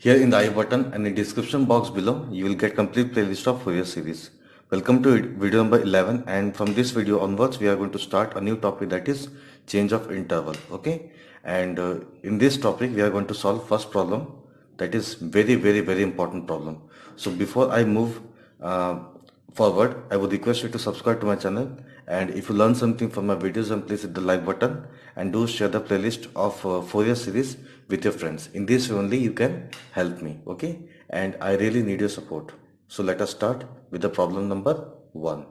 Here in the I button and in the description box below, you will get complete playlist of Fourier series. Welcome to video number 11, and from this video onwards, we are going to start a new topic, that is change of interval. Okay, and in this topic, we are going to solve first problem, that is very important problem. So before I move uh, forward, I would request you to subscribe to my channel, and if you learn something from my videos, then please hit the like button and do share the playlist of Fourier series with your friends. In this way only you can help me, okay? And I really need your support. So let us start with the problem number 1.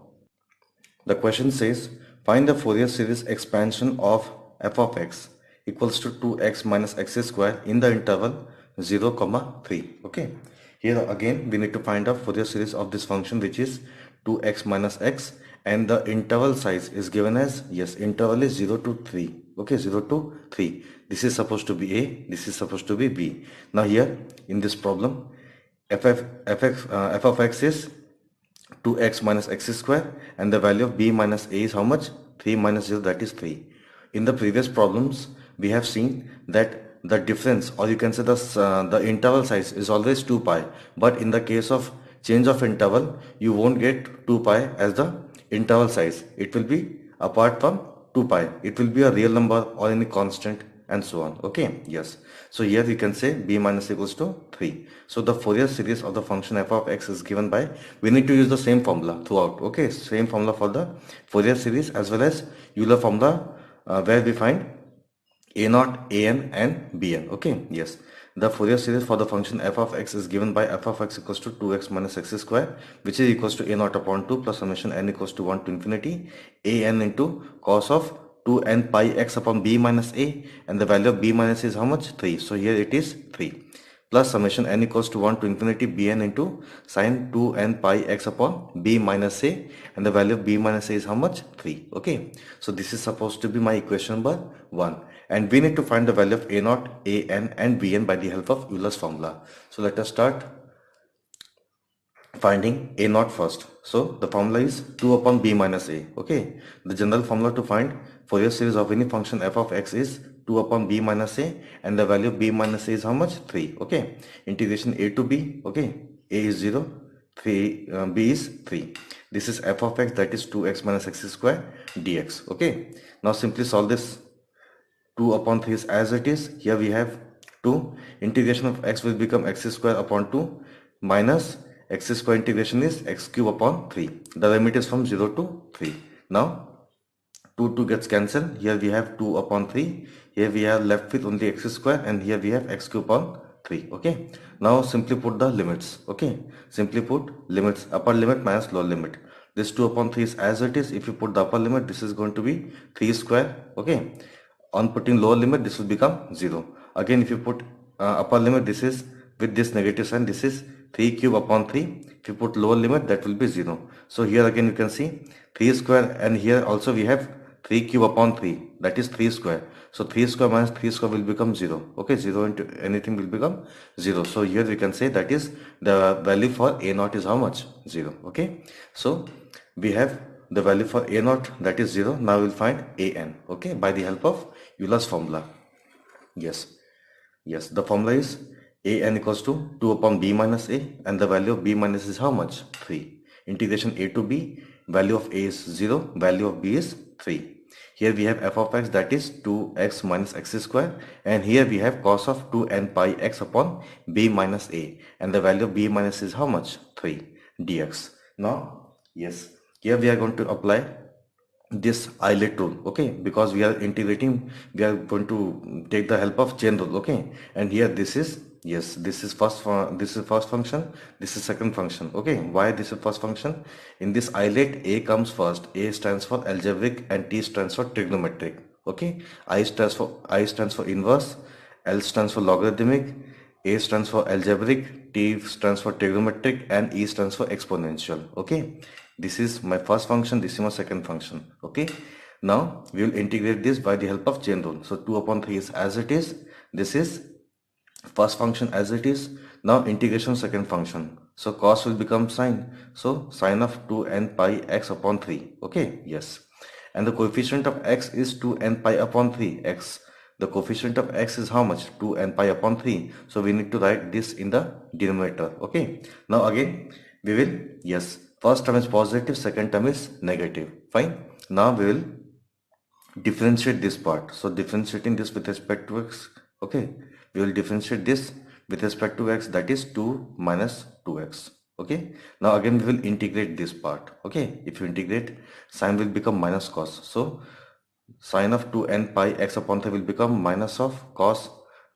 The question says, find the Fourier series expansion of f of x equals to 2x minus x square in the interval 0, 3. Okay. Here again we need to find the Fourier series of this function, which is 2x minus x, and the interval size is given as, yes, interval is 0 to 3. Okay, 0 to 3. This is supposed to be a, this is supposed to be b. Now here in this problem, f of x is 2x minus x square, and the value of b minus a is how much? 3 minus 0, that is 3. In the previous problems we have seen that the difference, or you can say the interval size is always 2 pi, but in the case of change of interval you won't get 2 pi as the interval size. It will be apart from 2 pi. It will be a real number or any constant and so on. Okay, yes. So here we can say b minus equals to 3. So the Fourier series of the function f of x is given by, we need to use the same formula throughout. Okay, same formula for the Fourier series as well as Euler formula where we find a naught, an and bn. Okay, yes. The Fourier series for the function f of x is given by f of x equals to 2x minus x square, which is equals to a naught upon 2 plus summation n equals to 1 to infinity a n into cos of 2n pi x upon b minus a, and the value of b minus a is how much? 3. So here it is 3 plus summation n equals to 1 to infinity bn into sine 2n pi x upon b minus a, and the value of b minus a is how much? 3. Okay, so this is supposed to be my equation number 1, and we need to find the value of a naught, a n and bn by the help of Euler's formula. So let us start finding a naught first. So the formula is 2 upon b minus a. Okay, the general formula to find Fourier series of any function f of x is 2 upon b minus a, and the value of b minus a is how much? 3. Okay, integration a to b. Okay, a is 0, 3 b is 3. This is f of x, that is 2x minus x square dx. Okay, now simply solve this. 2 upon 3 is as it is. Here we have 2. Integration of x will become x square upon 2 minus x square integration is x cube upon 3. The limit is from 0 to 3. Now 2 gets cancelled. Here we have 2 upon 3. Here we are left with only x square, and here we have x cube upon 3. Okay, now simply put the limits. Okay, simply put limits, upper limit minus lower limit. This 2 upon 3 is as it is. If you put the upper limit, this is going to be 3 square. Okay, on putting lower limit, this will become 0. Again, if you put upper limit, this is with this negative sign, this is 3 cube upon 3. If you put lower limit, that will be 0. So here again you can see 3 square, and here also we have 3 cube upon 3, that is 3 square. So 3 square minus 3 square will become 0. Okay, 0 into anything will become 0. So here we can say that is the value for a naught is how much? 0. Okay, so we have the value for a naught, that is 0. Now we will find an. Okay, by the help of Euler's formula. Yes, the formula is an equals to 2 upon b minus a, and the value of b minus is how much? 3. Integration a to b, value of a is 0, value of b is 3. Here we have f of x, that is 2x minus x square, and here we have cos of 2n pi x upon b minus a, and the value of b minus is how much? 3 dx. Now, yes, here we are going to apply this eyelet rule. Okay, because we are integrating, we are going to take the help of chain rule. Okay, and here this is, yes, this is first function, this is second function. Okay, why this is first function? In this eyelet, a comes first. A stands for algebraic and t stands for trigonometric. Okay, I stands for inverse, L stands for logarithmic, a stands for algebraic, t stands for trigonometric, and e stands for exponential. Okay, this is my first function, this is my second function. Okay, now we will integrate this by the help of chain rule. So 2 upon 3 is as it is. This is first function as it is. Now integration second function. So cos will become sine. So sine of 2n pi x upon 3. Okay, yes. And the coefficient of x is 2n pi upon 3 x. The coefficient of x is how much? 2n pi upon 3. So we need to write this in the denominator. Okay. Now again we will, yes, first term is positive, second term is negative. Fine. Now we will differentiate this part. So differentiating this with respect to x. Okay. We will differentiate this with respect to x, that is 2 minus 2x. Okay. Now again we will integrate this part. Okay. If you integrate, sine will become minus cos. So sine of 2n pi x upon 3 will become minus of cos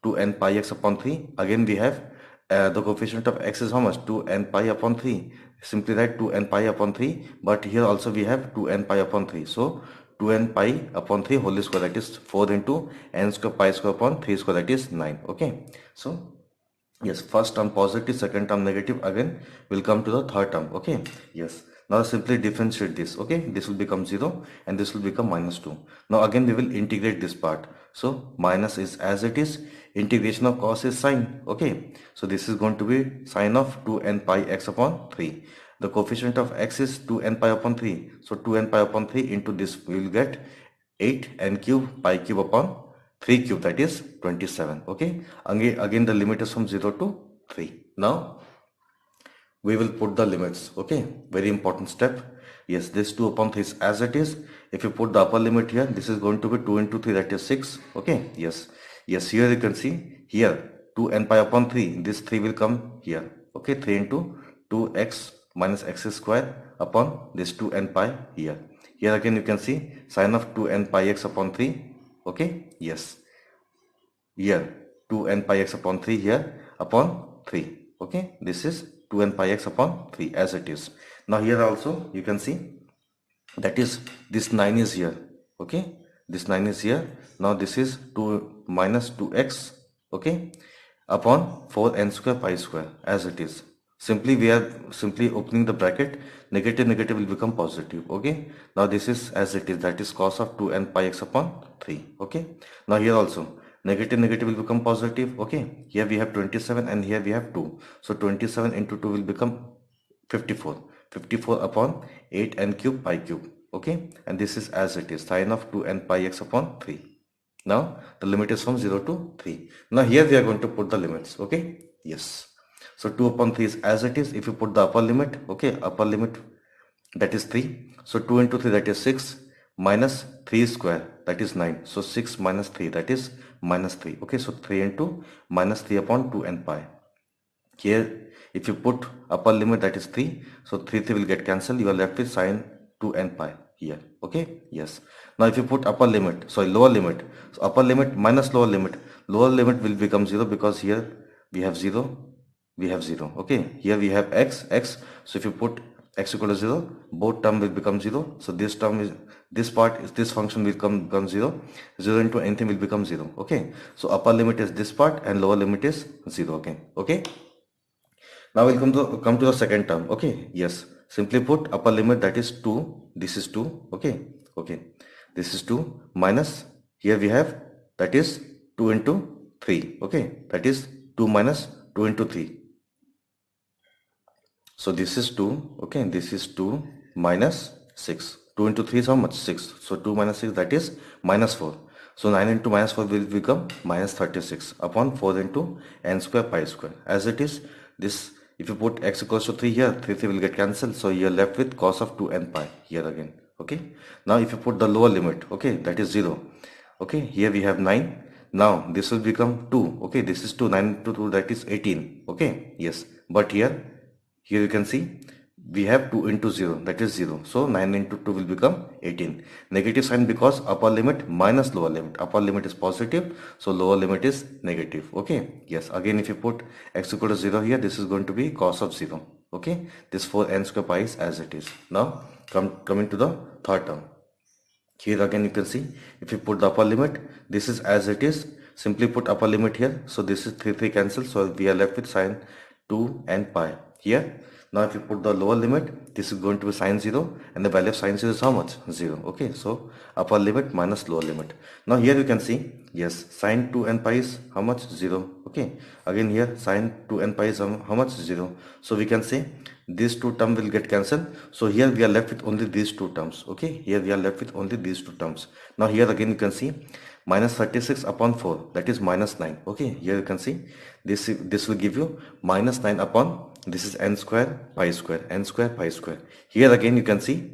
2n pi x upon 3. Again we have the coefficient of x is how much? 2n pi upon 3. Simply write 2n pi upon 3, but here also we have 2n pi upon 3. So 2n pi upon 3 whole square, that is 4 into n square pi square upon 3 square, that is 9. Okay. So yes, first term positive, second term negative. Again we'll come to the third term. Okay. Yes. Now simply differentiate this. Okay. This will become 0 and this will become minus 2. Now again we will integrate this part. So minus is as it is. Integration of cos is sine. Okay. So this is going to be sine of 2n pi x upon 3. The coefficient of x is 2n pi upon 3. So 2n pi upon 3 into this we will get 8n cube pi cube upon 3 cube, that is 27. Okay. Again the limit is from 0 to 3. Now we will put the limits. Okay. Very important step. Yes, this 2 upon 3 is as it is. If you put the upper limit here, this is going to be 2 into 3, that is 6. Okay. Yes. Yes, here you can see here 2n pi upon 3. This 3 will come here. Okay. 3 into 2x minus x square upon this 2n pi here. Here again you can see sine of 2n pi x upon 3. Okay. Yes. Here 2n pi x upon 3 here upon 3. Okay. This is 2n pi x upon 3 as it is. Now here also you can see that is this 9 is here. Okay. This 9 is here. Now this is 2 minus 2x. Okay. Upon 4n square pi square as it is. Simply we are simply opening the bracket. Negative will become positive. Okay. Now this is as it is, that is cos of 2n pi x upon 3. Okay. Now here also negative will become positive. Okay. Here we have 27 and here we have 2. So 27 into 2 will become 54. 54 upon 8n cube pi cube. Okay. And this is as it is, sine of 2n pi x upon 3. Now the limit is from 0 to 3. Now here we are going to put the limits. Okay. Yes. So 2 upon 3 is as it is. If you put the upper limit, okay, upper limit, that is 3. So 2 into 3, that is 6, minus 3 square, that is 9. So 6 minus 3, that is minus 3. Okay, so 3 into minus 3 upon 2n pi. Here, if you put upper limit, that is 3. So 3 will get cancelled. You are left with sine 2n pi here. Okay, yes. Now if you put upper limit, sorry, lower limit. So upper limit minus lower limit. Lower limit will become 0 because here we have 0. We have 0. Okay. Here we have x. So if you put x equal to 0, both term will become 0. So this term is, this part is, this function will become 0. 0 into anything will become 0. Okay. So upper limit is this part and lower limit is 0 again. Okay. Now we'll come to the second term. Okay. Yes. Simply put upper limit, that is 2. This is 2. Okay. Okay. This is 2 minus, here we have, that is 2 into 3. Okay. That is 2 minus 2 into 3. So this is 2, okay, this is 2 minus 6. 2 into 3 is how much? 6. So 2 minus 6, that is minus 4. So 9 into minus 4 will become minus 36 upon 4 into n square pi square. As it is, this, if you put x equals to 3 here, 3 will get cancelled. So you are left with cos of 2n pi here again. Okay. Now if you put the lower limit, okay, that is 0. Okay, here we have 9. Now this will become 2. Okay, this is 2. 9 into 2, that is 18. Okay, yes. But here you can see we have 2 into 0, that is 0. So 9 into 2 will become 18. Negative sign because upper limit minus lower limit. Upper limit is positive, so lower limit is negative. Okay, yes. Again, if you put x equal to 0 here, this is going to be cos of 0. Okay, this 4n square pi is as it is. Now coming to the third term. Here again you can see if you put the upper limit, this is as it is. Simply put upper limit here. So this is 3 cancel. So we are left with sine 2n pi here. Now if you put the lower limit, this is going to be sine 0 and the value of sine 0 is how much? 0. Okay, so upper limit minus lower limit. Now here you can see, yes, sine 2n pi is how much? 0. Okay, again here sine 2n pi is how much? 0. So we can say these two terms will get cancelled. So here we are left with only these two terms. Okay, here we are left with only these two terms. Now here again you can see minus 36 upon 4, that is minus 9. Okay, here you can see this will give you minus 9 upon, this is n square pi square, n square pi square. Here again you can see,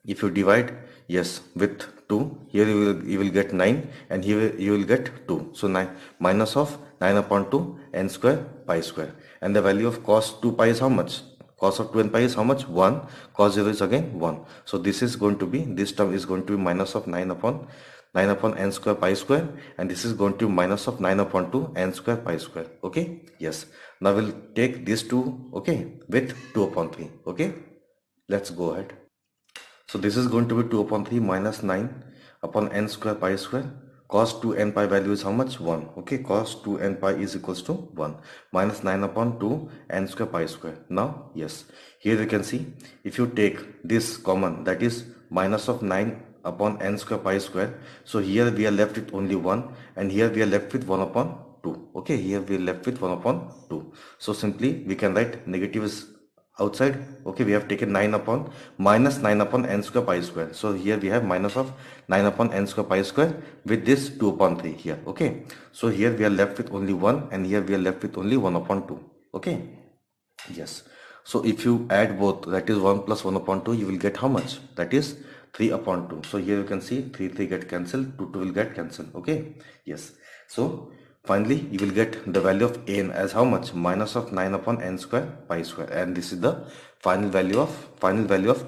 if you divide, yes, with 2, here you will get 9, and here you will get 2. So 9 minus of 9 upon 2 n square pi square, and the value of cos 2 pi is how much? Cos of 2 n pi is how much? 1. Cos 0 is again 1. So this is going to be, this term is going to be minus of 9 upon n square pi square, and this is going to be minus of 9 upon 2 n square pi square. Okay, yes. Now we'll take these two, okay, with 2 upon 3. Okay, let's go ahead. So this is going to be 2 upon 3 minus 9 upon n square pi square. Cos 2 n pi value is how much? 1. Okay, cos 2 n pi is equals to 1 minus 9 upon 2 n square pi square. Now, yes, here you can see, if you take this common, that is minus of 9 upon n square pi square. So here we are left with only 1, and here we are left with 1 upon 2. Okay, here we are left with 1 upon 2. So simply we can write negative is outside. Okay, we have taken 9 upon minus 9 upon n square pi square. So here we have minus of 9 upon n square pi square with this 2 upon 3 here. Okay, so here we are left with only 1, and here we are left with only 1 upon 2. Okay, yes. So if you add both, that is 1 plus 1 upon 2, you will get how much? That is 3 upon 2. So here you can see 3 get cancelled, 2 will get cancelled. Okay, yes. So finally, you will get the value of an as how much? Minus of 9 upon n square pi square, and this is the final value of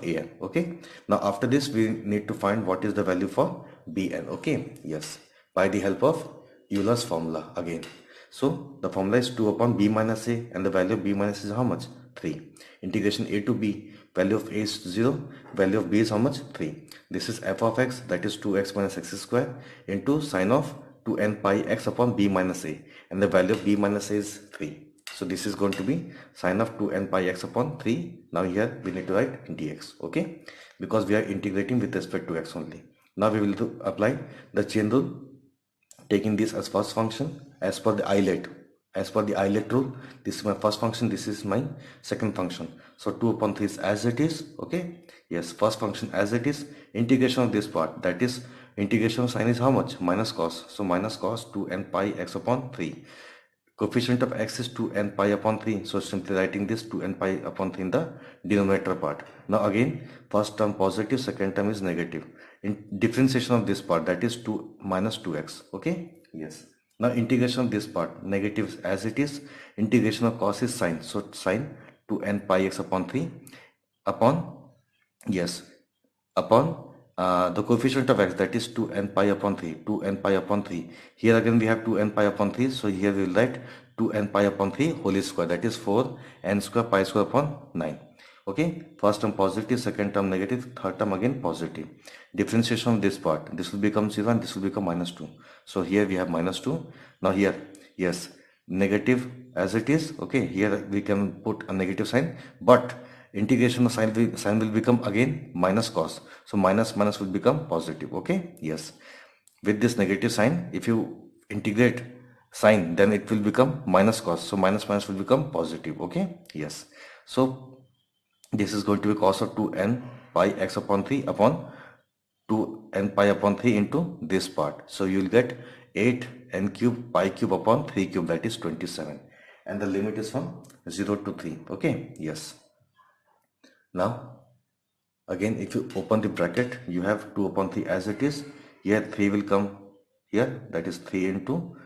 an. Okay. Now after this, we need to find what is the value for bn. Okay. Yes. By the help of Euler's formula again. So the formula is 2 upon b minus a, and the value of b minus is how much? 3. Integration a to b. Value of a is 0. Value of b is how much? 3. This is f of x, that is 2x minus x square, into sine of 2n pi x upon b minus a, and the value of b minus a is 3. So this is going to be sine of 2n pi x upon 3. Now here we need to write dx. Okay, because we are integrating with respect to x only. Now we will apply the chain rule, taking this as first function as per the islet. As per the islet rule, this is my first function, this is my second function. So 2 upon 3 is as it is. Okay, yes, first function as it is. Integration of this part, that is integration of sine is how much? Minus cos. So minus cos 2n pi x upon 3. Coefficient of x is 2n pi upon 3. So simply writing this 2n pi upon 3 in the denominator part. Now again, first term positive, second term is negative. In differentiation of this part, that is 2 minus 2x. Okay, yes. Now integration of this part, negative as it is. Integration of cos is sine. So sine 2n pi x upon 3 upon, yes, upon the coefficient of x, that is 2n pi upon 3. 2n pi upon 3. Here again we have 2n pi upon 3. So here we will write 2n pi upon 3 whole square, that is 4n square pi square upon 9. Okay, first term positive, second term negative, third term again positive. Differentiation of this part, this will become 0 and this will become minus 2. So here we have minus 2. Now here, yes, negative as it is. Okay, here we can put a negative sign, but integration of sign will become again minus cos. So minus minus will become positive. Okay, yes. With this negative sign, if you integrate sign, then it will become minus cos. So minus minus will become positive. Okay, yes. So this is going to be cos of 2n pi x upon 3 upon 2n pi upon 3 into this part. So you will get 8n cube pi cube upon 3 cube, that is 27. And the limit is from 0 to 3. Okay, yes. Now again, if you open the bracket, you have 2 upon 3 as it is. Here 3 will come here, that is 3 into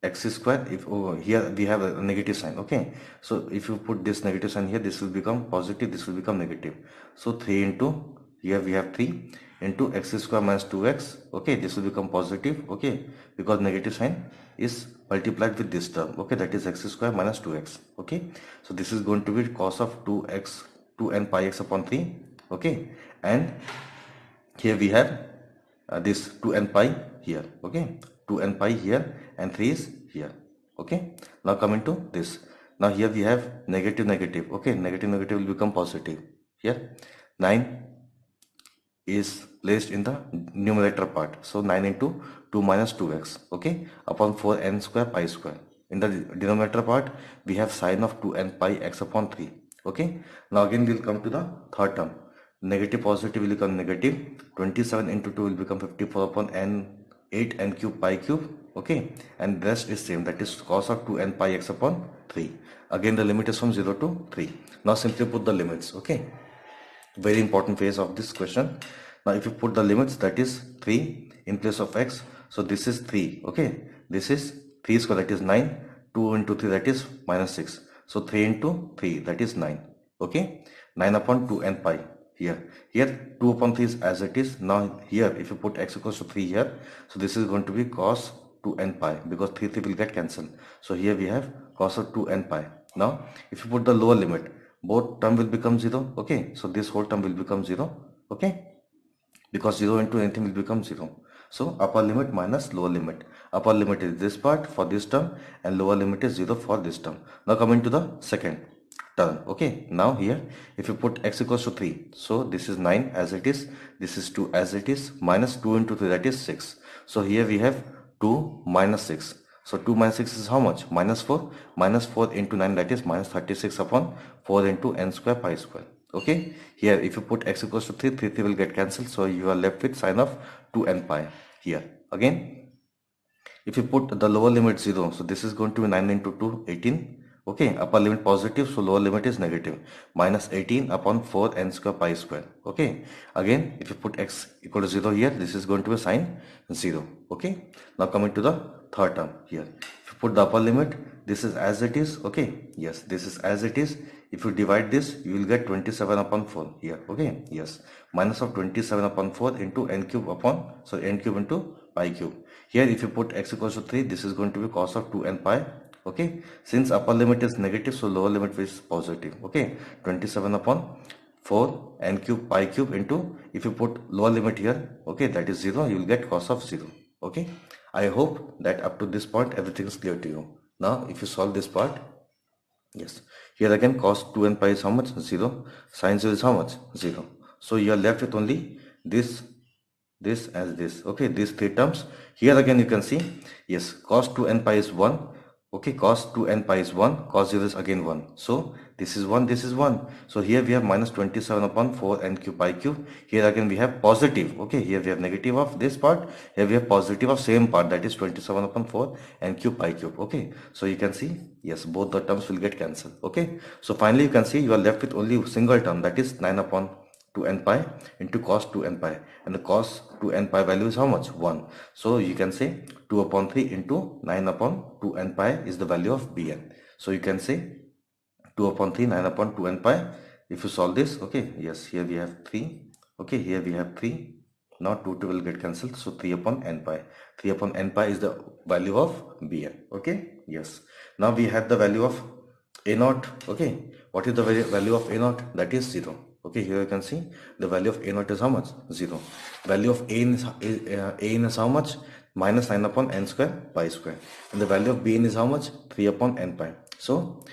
x square. If here we have a negative sign. Okay, so if you put this negative sign here, this will become positive, this will become negative. So 3 into, here we have 3 into x square minus 2x. Okay, this will become positive. Okay, because negative sign is multiplied with this term. Okay, that is x square minus 2x. Okay, so this is going to be cos of 2n pi x upon 3. Okay, and here we have this 2n pi here. Okay, 2n pi here and 3 is here. Okay, now coming to this. Now here we have negative negative. Okay, negative negative will become positive. Here 9 is placed in the numerator part. So 9 into 2 minus 2x. Okay, upon 4n square pi square. In the denominator part, we have sine of 2n pi x upon 3. Okay, now again we'll come to the third term. Negative positive will become negative. 27 into 2 will become 54 upon n 8 n cube pi cube, okay, and rest is same, that is cos of 2 n pi x upon 3. Again the limit is from 0 to 3. Now simply put the limits, okay. Very important phase of this question. Now if you put the limits, that is 3 in place of x, so this is 3, okay, this is 3 square, that is 9, 2 into 3, that is minus 6, so 3 into 3, that is 9, okay, 9 upon 2 n pi. Here 2 upon 3 is as it is. Now here if you put x equals to 3 here, so this is going to be cos 2 n pi, because 3 will get cancelled, so here we have cos of 2 n pi. Now if you put the lower limit, both term will become 0, okay, so this whole term will become 0, okay, because 0 into anything will become 0. So upper limit minus lower limit. Upper limit is this part for this term and lower limit is 0 for this term. Now coming to the second term, okay. Now here if you put x equals to 3, so this is 9 as it is, this is 2 as it is, minus 2 into 3, that is 6. So here we have 2 minus 6. So 2 minus 6 is how much? Minus 4. Minus 4 into 9, that is minus 36 upon 4 into n square pi square. Okay, here if you put x equals to 3, 3 will get cancelled, so you are left with sine of 2n pi. Here again if you put the lower limit 0, so this is going to be 9 into 2, 18. Okay, upper limit positive, so lower limit is negative, minus 18 upon 4 n square pi square. Okay, again if you put x equal to 0 here, this is going to be sine 0. Okay, now coming to the third term here, if you put the upper limit, this is as it is, okay, yes, this is as it is. If you divide this, you will get 27 upon 4 here, okay, yes, minus of 27 upon 4 into n cube upon, so n cube into pi cube. Here if you put x equals to 3, this is going to be cos of 2 n pi, okay, since upper limit is negative, so lower limit is positive, okay, 27 upon 4 n cube pi cube into, if you put lower limit here, okay, that is 0, you will get cos of 0, okay. I hope that up to this point everything is clear to you. Now if you solve this part, yes, here again cos 2 n pi is how much? 0. Sin 0 is how much? 0. So you are left with only this as this, okay, these three terms. Here again you can see, yes, cos 2 n pi is 1, okay, cos 2 n pi is 1, cos 0 is again 1, so this is 1, this is 1, so here we have minus 27 upon 4 n cube pi cube. Here again we have positive, okay, here we have negative of this part, here we have positive of same part, that is 27 upon 4 n cube pi cube, okay. So you can see, yes, both the terms will get cancelled, okay. So finally you can see you are left with only single term, that is 9 upon 2 n pi into cos 2 n pi, and the cos 2 n pi value is how much? 1. So you can say 2 upon 3 into 9 upon 2 n pi is the value of bn. So you can say 2 upon 3, 9 upon 2 n pi. If you solve this, okay, yes, here we have 3, okay, here we have 3. Now 2 will get cancelled, so 3 upon n pi. 3 upon n pi is the value of bn, okay, yes. Now we have the value of a naught, okay. What is the value of a naught? That is 0. Okay, here you can see the value of a naught is how much? 0. Value of a is how much? Minus 9 upon n square pi square. And the value of bn is how much? 3 upon n pi. So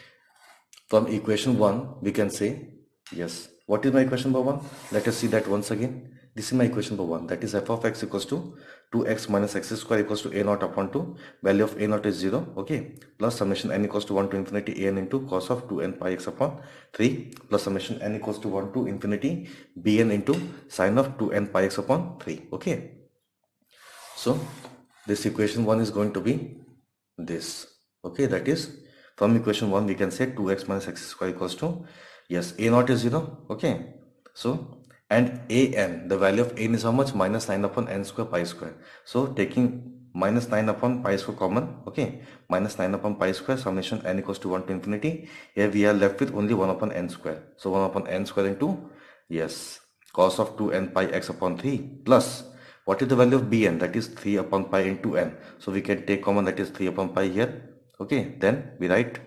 from equation 1 we can say, yes, what is my equation number 1? Let us see that once again. This is my equation number 1, that is f of x equals to 2x minus x square equals to a naught upon 2. Value of a naught is 0, okay, plus summation n equals to 1 to infinity an into cos of 2n pi x upon 3 plus summation n equals to 1 to infinity bn into sine of 2n pi x upon 3, okay. So this equation 1 is going to be this, okay, that is from equation 1 we can say 2x minus x square equals to, yes, a naught is 0, okay. So and an, the value of n is how much? Minus 9 upon n square pi square. So taking minus 9 upon pi square common, okay, minus 9 upon pi square, summation n equals to 1 to infinity. Here we are left with only 1 upon n square, so 1 upon n square into, yes, cos of 2n pi x upon 3 plus, what is the value of bn? That is 3 upon pi into n, so we can take common, that is 3 upon pi here, okay. Then we write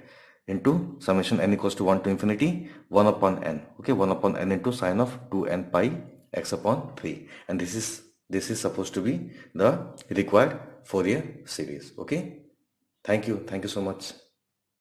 into summation n equals to 1 to infinity 1 upon n, okay, 1 upon n into sine of 2n pi x upon 3, and this is supposed to be the required Fourier series, okay. Thank you so much.